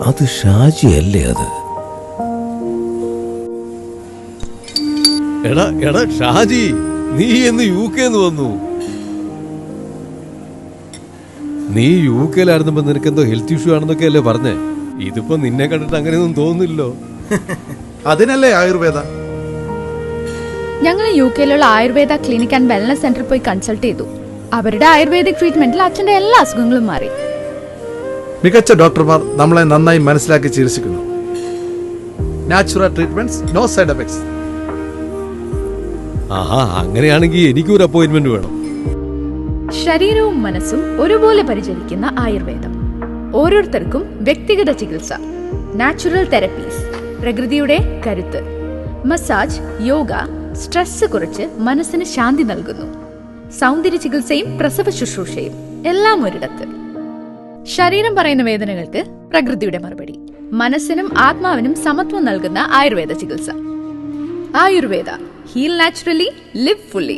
അത് ഷാജിയല്ലേ അത്? എടാ എടാ ഷാജി, നീ എന്ന് UK വന്നു? നീ UK-ലായിരുന്നപ്പോ നിനക്കെന്തോ ഹെൽത്ത് ഇഷ്യൂ ആണെന്നൊക്കെ അല്ലേ പറഞ്ഞേ? ഇതിപ്പോ നിന്നെ കണ്ടിട്ട് അങ്ങനെയൊന്നും തോന്നുന്നില്ലോ. അതിനല്ലേ ആയുർവേദ. ഞങ്ങൾ UK-ലുള്ള ആയുർവേദ ക്ലിനിക് ആൻഡ് വെൽനസ് സെന്ററിൽ പോയി കൺസൾട്ട് ചെയ്തു. അവരുടെ ആയുർവേദിക് ട്രീറ്റ്മെന്റിൽ അച്ഛന്റെ എല്ലാ അസുഖങ്ങളും മാറി. മികച്ച ഡോക്ടർമാർ നമ്മളെ നന്നായി മനസ്സിലാക്കി ചികിത്സിക്കുന്നു. Natural treatments, no side effects. ആഹാ, അങ്ങനെയാണെങ്കിൽ എനിക്കൊരു അപ്പോയിന്റ്മെന്റ് വേണം. ശരീരവും മനസ്സും ഒരുപോലെ പരിചരിക്കുന്ന ആയുർവേദം. ഓരോരുത്തർക്കും വ്യക്തിഗത ചികിത്സ, നാച്ചുറൽ തെറപ്പീസ്, പ്രകൃതിയുടെ കരുത്ത്, മസാജ്, യോഗ, സ്ട്രെസ് കുറച്ച് മനസ്സിന് ശാന്തി നൽകുന്നു. സൗന്ദര്യ ചികിത്സയും പ്രസവ ശുശ്രൂഷയും എല്ലാം ഒരിടത്ത്. ശരീരം പറയുന്ന വേദനകൾക്ക് പ്രകൃതിയുടെ മറുപടി. മനസ്സിനും ആത്മാവിനും സമത്വം നൽകുന്ന ആയുർവേദ ചികിത്സ. Ayurveda, heal naturally, live fully.